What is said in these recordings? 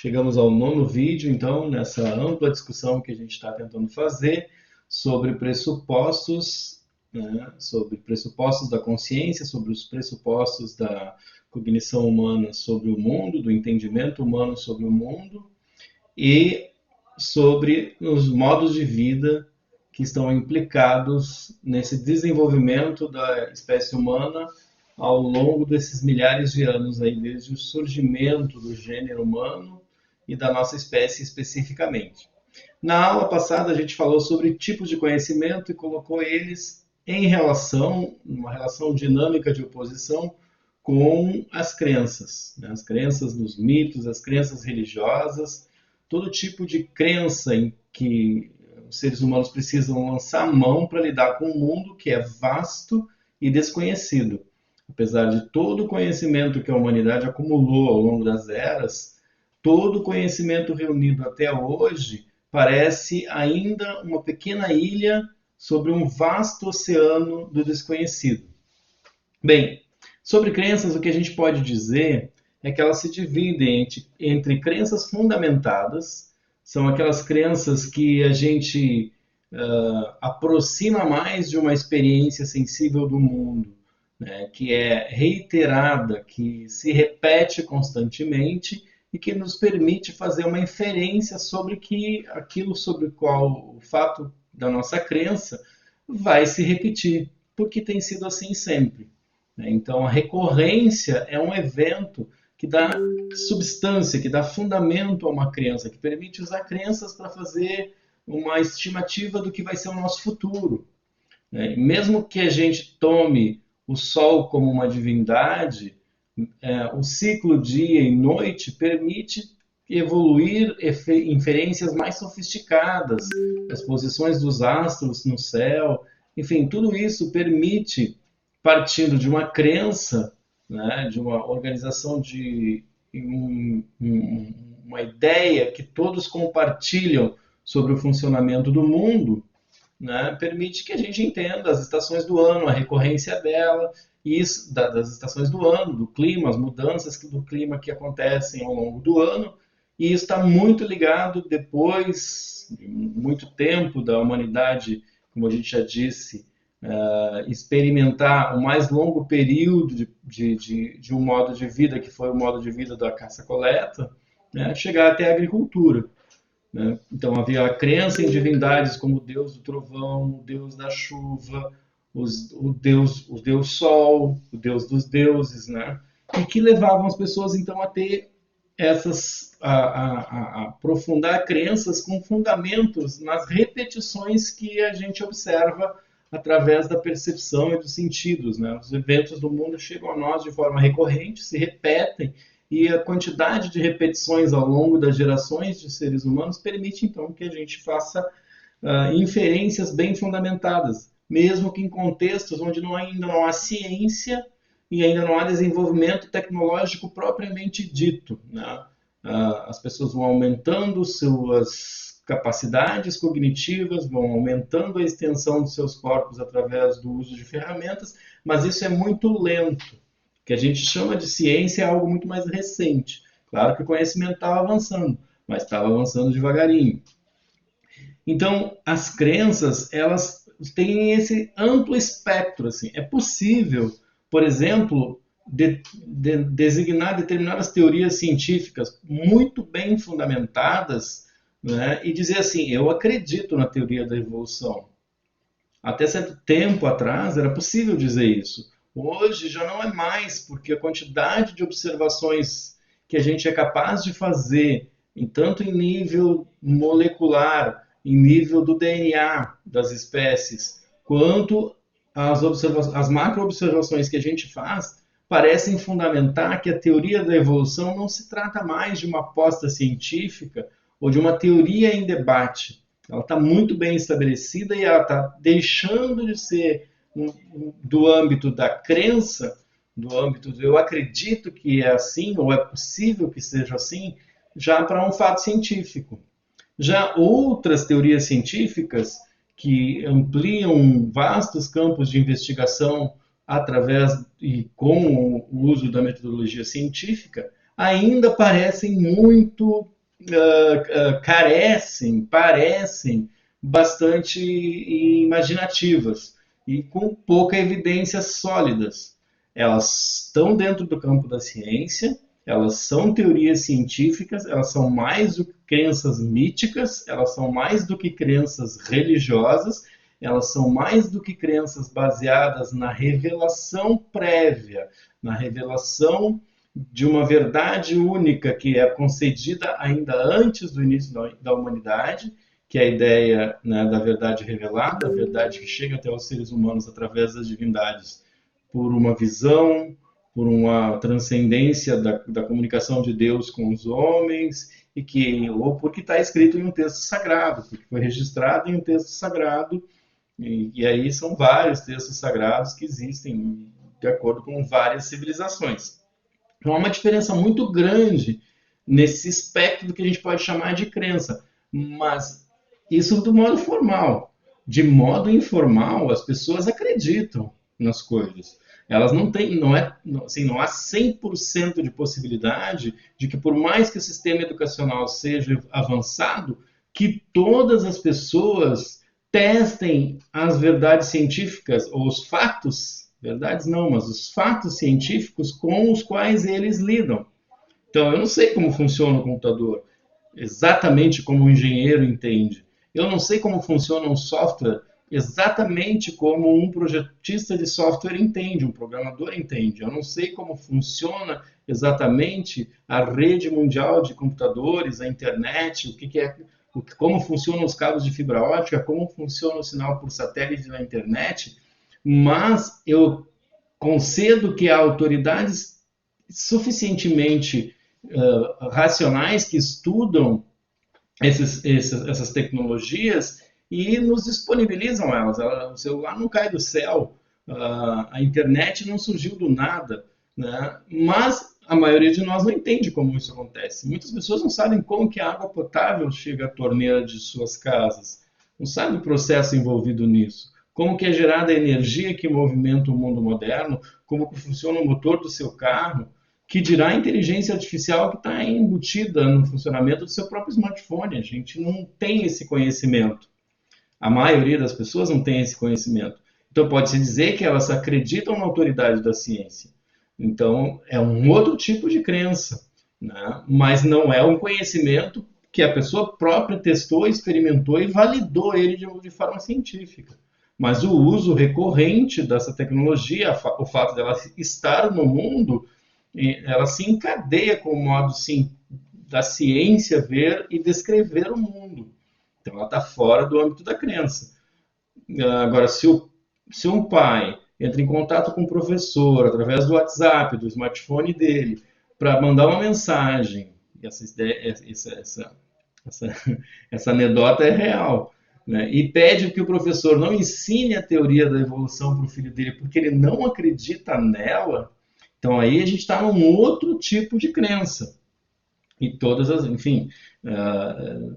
Chegamos ao nono vídeo, então, nessa ampla discussão que a gente está tentando fazer sobre pressupostos, né, sobre pressupostos da consciência, sobre os pressupostos da cognição humana sobre o mundo, do entendimento humano sobre o mundo e sobre os modos de vida que estão implicados nesse desenvolvimento da espécie humana ao longo desses milhares de anos, aí, desde o surgimento do gênero humano e da nossa espécie especificamente. Na aula passada, a gente falou sobre tipos de conhecimento e colocou eles em relação, uma relação dinâmica de oposição com as crenças, né? As crenças nos mitos, as crenças religiosas, todo tipo de crença em que os seres humanos precisam lançar mão para lidar com um mundo que é vasto e desconhecido. Apesar de todo o conhecimento que a humanidade acumulou ao longo das eras, todo o conhecimento reunido até hoje parece ainda uma pequena ilha sobre um vasto oceano do desconhecido. Bem, sobre crenças, o que a gente pode dizer é que elas se dividem entre crenças fundamentadas, são aquelas crenças que a gente aproxima mais de uma experiência sensível do mundo, né, que é reiterada, que se repete constantemente e que nos permite fazer uma inferência sobre que aquilo sobre o qual o fato da nossa crença vai se repetir, porque tem sido assim sempre. Então, a recorrência é um evento que dá substância, que dá fundamento a uma crença, que permite usar crenças para fazer uma estimativa do que vai ser o nosso futuro. Mesmo que a gente tome o Sol como uma divindade, o ciclo dia e noite permite evoluir inferências mais sofisticadas, as posições dos astros no céu, enfim, tudo isso permite, partindo de uma crença, né, de uma organização de uma ideia que todos compartilham sobre o funcionamento do mundo, né, permite que a gente entenda as estações do ano, a recorrência dela, e isso, das estações do ano, do clima, as mudanças do clima que acontecem ao longo do ano, e isso está muito ligado depois de muito tempo da humanidade, como a gente já disse, experimentar o mais longo período de um modo de vida, que foi o modo de vida da caça-coleta, né, chegar até a agricultura. Né? Então havia a crença em divindades como o deus do trovão, o deus da chuva, o deus sol, o deus dos deuses, né? E que levavam as pessoas então a ter a aprofundar crenças com fundamentos nas repetições que a gente observa através da percepção e dos sentidos, né? Os eventos do mundo chegam a nós de forma recorrente, se repetem, e a quantidade de repetições ao longo das gerações de seres humanos permite, então, que a gente faça inferências bem fundamentadas, mesmo que em contextos onde ainda não há ciência e ainda não há desenvolvimento tecnológico propriamente dito, né? As pessoas vão aumentando suas capacidades cognitivas, vão aumentando a extensão dos seus corpos através do uso de ferramentas, mas isso é muito lento. O que a gente chama de ciência é algo muito mais recente. Claro que o conhecimento estava avançando, mas estava avançando devagarinho. Então, as crenças, elas têm esse amplo espectro. Assim. É possível, por exemplo, designar determinadas teorias científicas muito bem fundamentadas, né, e dizer assim, eu acredito na teoria da evolução. Até certo tempo atrás era possível dizer isso. Hoje já não é mais, porque a quantidade de observações que a gente é capaz de fazer, tanto em nível molecular, em nível do DNA das espécies, quanto as macro-observações que a gente faz, parecem fundamentar que a teoria da evolução não se trata mais de uma aposta científica ou de uma teoria em debate. Ela está muito bem estabelecida e ela está deixando de ser do âmbito da crença, do âmbito do eu acredito que é assim, ou é possível que seja assim, já para um fato científico. Já outras teorias científicas que ampliam vastos campos de investigação através e com o uso da metodologia científica, ainda parecem muito, parecem bastante imaginativas e com pouca evidências sólidas. Elas estão dentro do campo da ciência, elas são teorias científicas, elas são mais do que crenças míticas, elas são mais do que crenças religiosas, elas são mais do que crenças baseadas na revelação prévia, na revelação de uma verdade única que é concedida ainda antes do início da humanidade, que é a ideia, né, da verdade revelada, a verdade que chega até os seres humanos através das divindades, por uma visão, por uma transcendência da comunicação de Deus com os homens, ou porque está escrito em um texto sagrado, porque foi registrado em um texto sagrado, e aí são vários textos sagrados que existem de acordo com várias civilizações. Então há uma diferença muito grande nesse espectro do que a gente pode chamar de crença, mas isso do modo formal. De modo informal, as pessoas acreditam nas coisas. Elas não têm, não há 100% de possibilidade de que, por mais que o sistema educacional seja avançado, que todas as pessoas testem as verdades científicas ou os fatos, verdades não, mas os fatos científicos com os quais eles lidam. Então, eu não sei como funciona o computador, exatamente como um engenheiro entende. Eu não sei como funciona um software exatamente como um projetista de software entende, um programador entende. Eu não sei como funciona exatamente a rede mundial de computadores, a internet, como funcionam os cabos de fibra ótica, como funciona o sinal por satélite na internet, mas eu concedo que há autoridades suficientemente racionais que estudam essas tecnologias e nos disponibilizam elas. O celular não cai do céu, a internet não surgiu do nada, né? Mas a maioria de nós não entende como isso acontece. Muitas pessoas não sabem como que a água potável chega à torneira de suas casas, não sabem o processo envolvido nisso. Como que é gerada a energia que movimenta o mundo moderno, como que funciona o motor do seu carro, que dirá a inteligência artificial que está embutida no funcionamento do seu próprio smartphone. A gente não tem esse conhecimento. A maioria das pessoas não tem esse conhecimento. Então, pode-se dizer que elas acreditam na autoridade da ciência. Então, é um outro tipo de crença, né? Mas não é um conhecimento que a pessoa própria testou, experimentou e validou ele de forma científica. Mas o uso recorrente dessa tecnologia, o fato dela estar no mundo, ela se encadeia com o modo da ciência ver e descrever o mundo. Então, ela está fora do âmbito da crença. Agora, se um pai entra em contato com o professor através do WhatsApp, do smartphone dele, para mandar uma mensagem, essa anedota é real, né? E pede que o professor não ensine a teoria da evolução para o filho dele porque ele não acredita nela, então aí a gente está num outro tipo de crença. E enfim,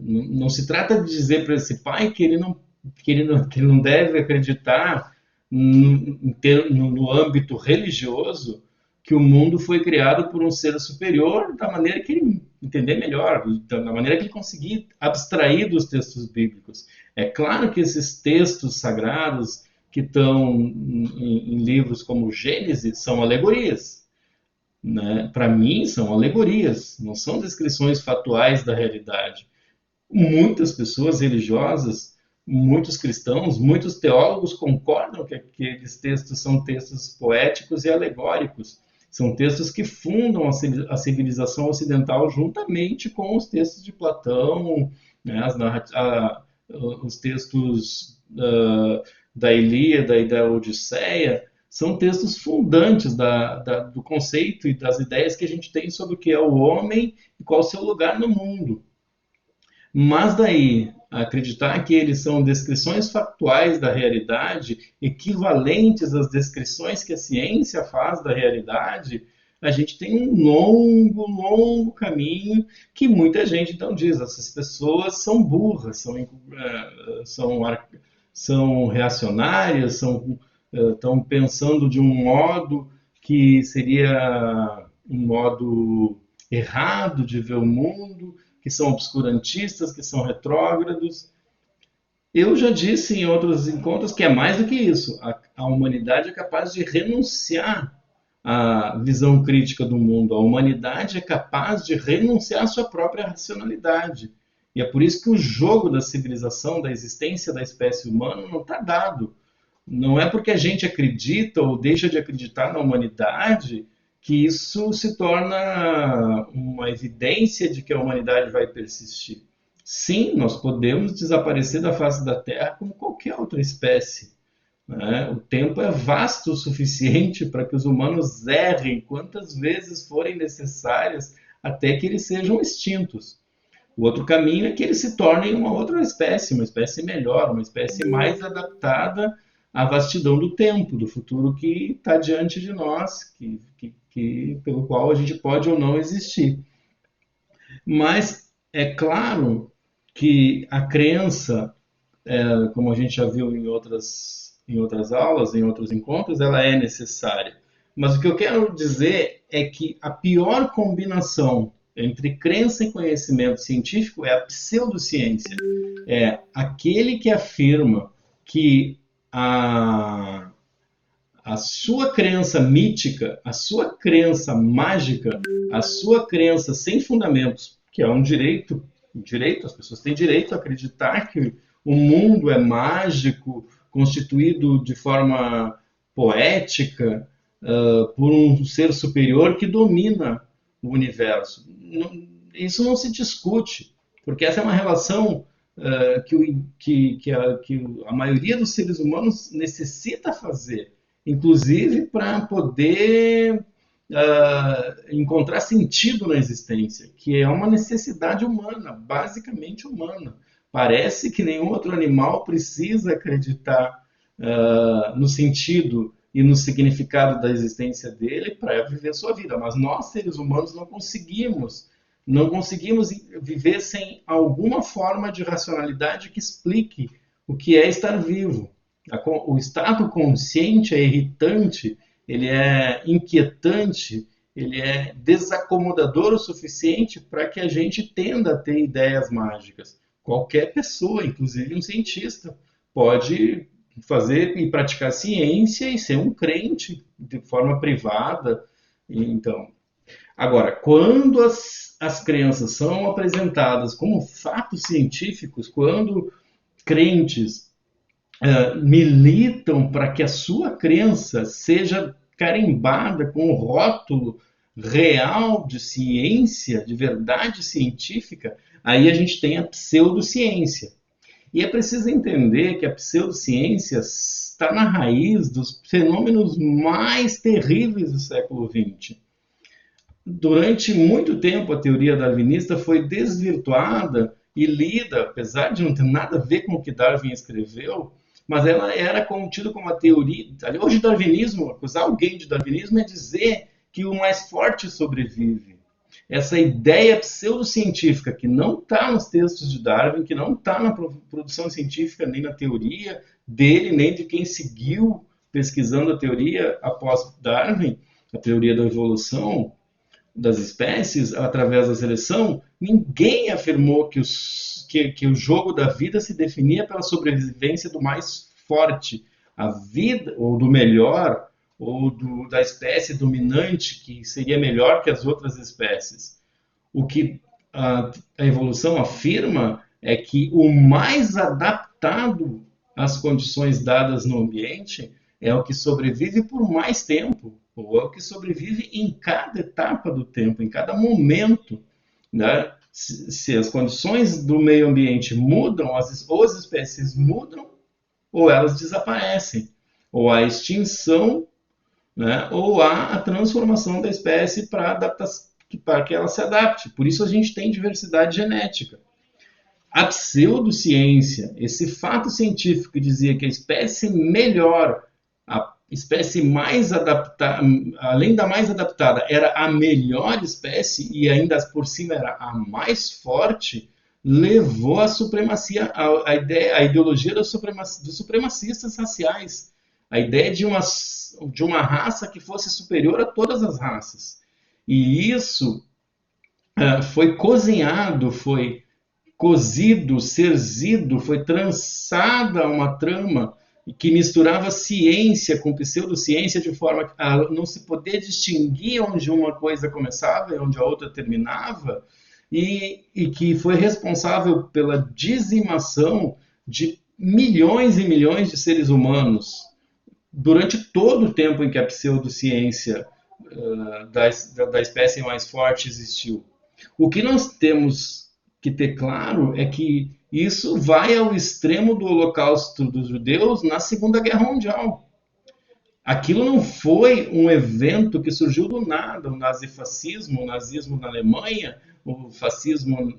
não se trata de dizer para esse pai que ele não deve acreditar no âmbito religioso que o mundo foi criado por um ser superior da maneira que ele entender melhor, da maneira que ele conseguir abstrair dos textos bíblicos. É claro que esses textos sagrados que estão em livros como Gênesis são alegorias, né? Para mim, são alegorias, não são descrições fatuais da realidade. Muitas pessoas religiosas, muitos cristãos, muitos teólogos concordam que aqueles textos são textos poéticos e alegóricos. São textos que fundam a civilização ocidental juntamente com os textos de Platão, né, os textos da Ilíada e da Odisseia. São textos fundantes do conceito e das ideias que a gente tem sobre o que é o homem e qual é o seu lugar no mundo. Mas daí, acreditar que eles são descrições factuais da realidade, equivalentes às descrições que a ciência faz da realidade, a gente tem um longo, longo caminho que muita gente então diz, essas pessoas são burras, são reacionárias, estão pensando de um modo que seria um modo errado de ver o mundo, que são obscurantistas, que são retrógrados. Eu já disse em outros encontros que é mais do que isso. A humanidade é capaz de renunciar à visão crítica do mundo. A humanidade é capaz de renunciar à sua própria racionalidade. E é por isso que o jogo da civilização, da existência da espécie humana, não está dado. Não é porque a gente acredita ou deixa de acreditar na humanidade que isso se torna uma evidência de que a humanidade vai persistir. Sim, nós podemos desaparecer da face da Terra como qualquer outra espécie, né? O tempo é vasto o suficiente para que os humanos errem quantas vezes forem necessárias até que eles sejam extintos. O outro caminho é que eles se tornem uma espécie melhor, uma espécie mais adaptada à vastidão do tempo, do futuro que está diante de nós, pelo qual a gente pode ou não existir. Mas é claro que a crença, como a gente já viu em outras aulas, em outros encontros, ela é necessária. Mas o que eu quero dizer é que a pior combinação entre crença e conhecimento científico é a pseudociência. É aquele que afirma que a, a sua crença mítica, a sua crença mágica, a sua crença sem fundamentos, que é um direito, as pessoas têm direito a acreditar que o mundo é mágico, constituído de forma poética, por um ser superior que domina o universo. Isso não se discute, porque essa é uma relação que a maioria dos seres humanos necessita fazer, inclusive para poder encontrar sentido na existência, que é uma necessidade humana, basicamente humana. Parece que nenhum outro animal precisa acreditar no sentido e no significado da existência dele para viver sua vida, mas nós, seres humanos, não conseguimos viver sem alguma forma de racionalidade que explique o que é estar vivo. O estado consciente é irritante, ele é inquietante, ele é desacomodador o suficiente para que a gente tenda a ter ideias mágicas. Qualquer pessoa, inclusive um cientista, pode fazer e praticar ciência e ser um crente de forma privada. Então, agora, quando as crenças são apresentadas como fatos científicos, quando crentes militam para que a sua crença seja carimbada com o rótulo real de ciência, de verdade científica, aí a gente tem a pseudociência. E é preciso entender que a pseudociência está na raiz dos fenômenos mais terríveis do século XX. Durante muito tempo, a teoria darwinista foi desvirtuada e lida, apesar de não ter nada a ver com o que Darwin escreveu, mas ela era contida como uma teoria. Hoje, darwinismo, acusar alguém de darwinismo é dizer que o mais forte sobrevive. Essa ideia pseudocientífica que não está nos textos de Darwin, que não está na produção científica, nem na teoria dele, nem de quem seguiu pesquisando a teoria após Darwin, a teoria da evolução das espécies através da seleção, ninguém afirmou que o jogo da vida se definia pela sobrevivência do mais forte, a vida, ou do melhor, ou da espécie dominante que seria melhor que as outras espécies. O que a evolução afirma é que o mais adaptado às condições dadas no ambiente é o que sobrevive por mais tempo, ou é o que sobrevive em cada etapa do tempo, em cada momento, né? Se as condições do meio ambiente mudam, ou as espécies mudam, ou elas desaparecem, ou há extinção, né? Ou há a transformação da espécie para que ela se adapte. Por isso a gente tem diversidade genética. A pseudociência, esse fato científico que dizia que a espécie melhor, a espécie mais adaptada, além da mais adaptada, era a melhor espécie e ainda por cima era a mais forte, levou à supremacia, a ideologia dos supremacistas raciais, a ideia de uma raça que fosse superior a todas as raças. E isso foi cozinhado, foi cozido, serzido, foi trançada uma trama que misturava ciência com pseudociência de forma a não se poder distinguir onde uma coisa começava e onde a outra terminava, e que foi responsável pela dizimação de milhões e milhões de seres humanos durante todo o tempo em que a pseudociência da espécie mais forte existiu. O que nós temos que ter claro é que isso vai ao extremo do Holocausto dos judeus na Segunda Guerra Mundial. Aquilo não foi um evento que surgiu do nada, o nazifascismo, o nazismo na Alemanha, o fascismo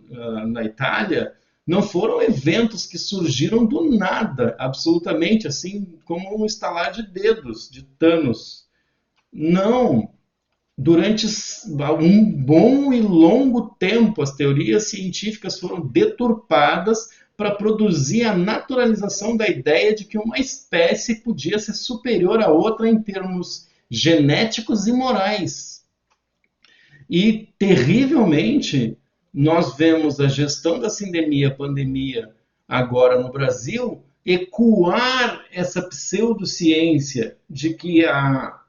na Itália, não foram eventos que surgiram do nada, absolutamente, assim como um estalar de dedos de Thanos. Não, durante um bom e longo tempo, as teorias científicas foram deturpadas para produzir a naturalização da ideia de que uma espécie podia ser superior à outra em termos genéticos e morais. E, terrivelmente, nós vemos a gestão da sindemia, pandemia, agora no Brasil, ecoar essa pseudociência de que a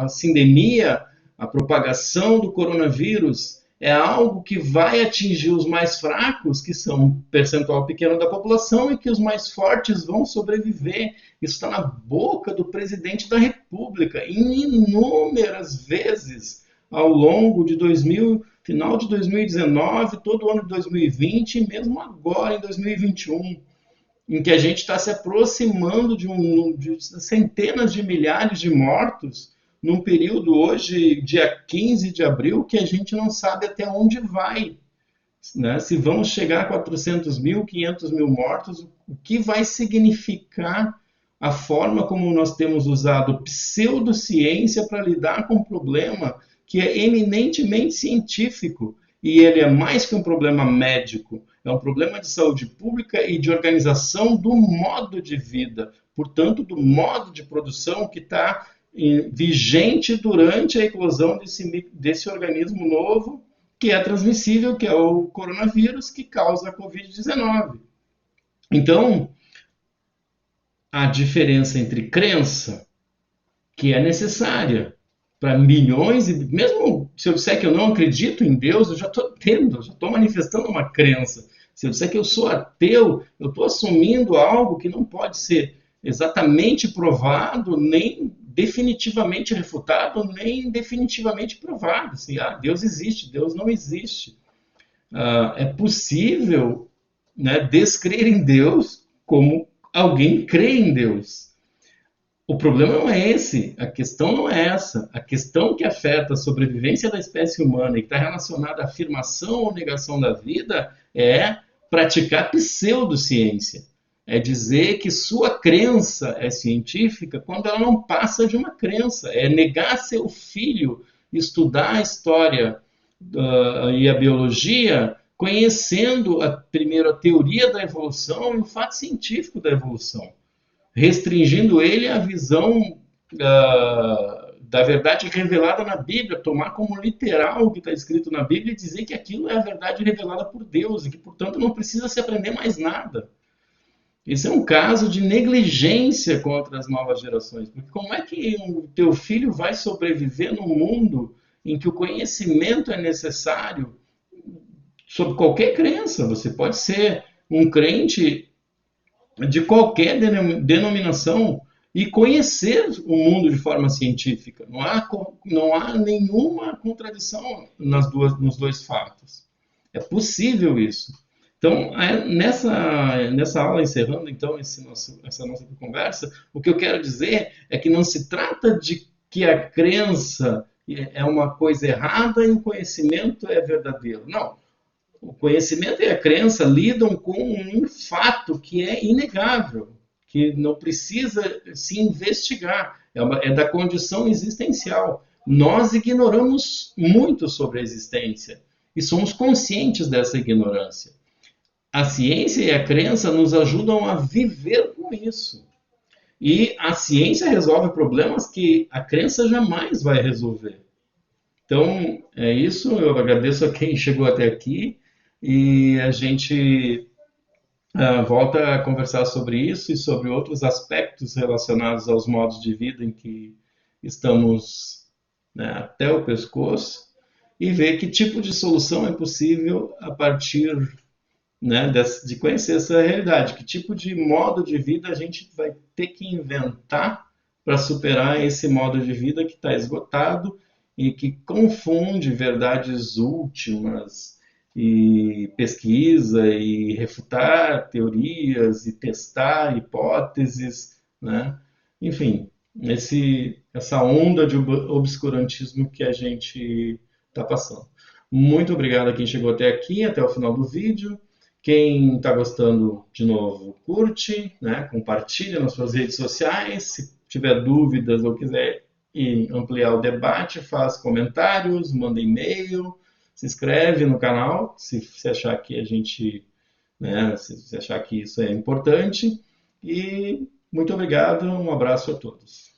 sindemia, a propagação do coronavírus, é algo que vai atingir os mais fracos, que são um percentual pequeno da população, e que os mais fortes vão sobreviver. Isso está na boca do presidente da República, em inúmeras vezes, ao longo de final de 2019, todo o ano de 2020 e mesmo agora em 2021, em que a gente está se aproximando de centenas de milhares de mortos num período hoje, dia 15 de abril, que a gente não sabe até onde vai. Né? Se vamos chegar a 400 mil, 500 mil mortos, o que vai significar a forma como nós temos usado pseudociência para lidar com um problema que é eminentemente científico, e ele é mais que um problema médico, é um problema de saúde pública e de organização do modo de vida, portanto, do modo de produção que está vigente durante a eclosão desse organismo novo, que é transmissível, que é o coronavírus, que causa a Covid-19. Então, a diferença entre crença, que é necessária para milhões, e mesmo se eu disser que eu não acredito em Deus, eu já estou tendo, já estou manifestando uma crença. Se eu disser que eu sou ateu, eu estou assumindo algo que não pode ser exatamente provado, nem definitivamente refutado, nem definitivamente provado. Assim, Deus existe, Deus não existe. É possível, né, descrer em Deus como alguém crê em Deus. O problema não é esse, a questão não é essa. A questão que afeta a sobrevivência da espécie humana e que está relacionada à afirmação ou negação da vida é praticar pseudociência. É dizer que sua crença é científica quando ela não passa de uma crença. É negar seu filho estudar a história e a biologia conhecendo primeiro a teoria da evolução e o fato científico da evolução, restringindo ele à visão da verdade revelada na Bíblia, tomar como literal o que está escrito na Bíblia e dizer que aquilo é a verdade revelada por Deus e que, portanto, não precisa se aprender mais nada. Esse é um caso de negligência contra as novas gerações, porque como é que o teu filho vai sobreviver num mundo em que o conhecimento é necessário sobre qualquer crença? Você pode ser um crente de qualquer denominação e conhecer o mundo de forma científica. Não há nenhuma contradição nos dois fatos. É possível isso. Então, nessa aula, encerrando então essa nossa conversa, o que eu quero dizer é que não se trata de que a crença é uma coisa errada e o conhecimento é verdadeiro. Não. O conhecimento e a crença lidam com um fato que é inegável, que não precisa se investigar, é da condição existencial. Nós ignoramos muito sobre a existência e somos conscientes dessa ignorância. A ciência e a crença nos ajudam a viver com isso. E a ciência resolve problemas que a crença jamais vai resolver. Então, é isso. Eu agradeço a quem chegou até aqui e a gente volta a conversar sobre isso e sobre outros aspectos relacionados aos modos de vida em que estamos, né, até o pescoço e ver que tipo de solução é possível a partir, né, de conhecer essa realidade, que tipo de modo de vida a gente vai ter que inventar para superar esse modo de vida que está esgotado e que confunde verdades últimas e pesquisa e refutar teorias e testar hipóteses, né? Enfim, essa onda de obscurantismo que a gente está passando. Muito obrigado a quem chegou até aqui, até o final do vídeo. Quem está gostando, de novo, curte, né? Compartilha nas suas redes sociais. Se tiver dúvidas ou quiser ampliar o debate, faz comentários, manda e-mail, se inscreve no canal, se achar que a gente, né, se achar que isso é importante. E muito obrigado, um abraço a todos.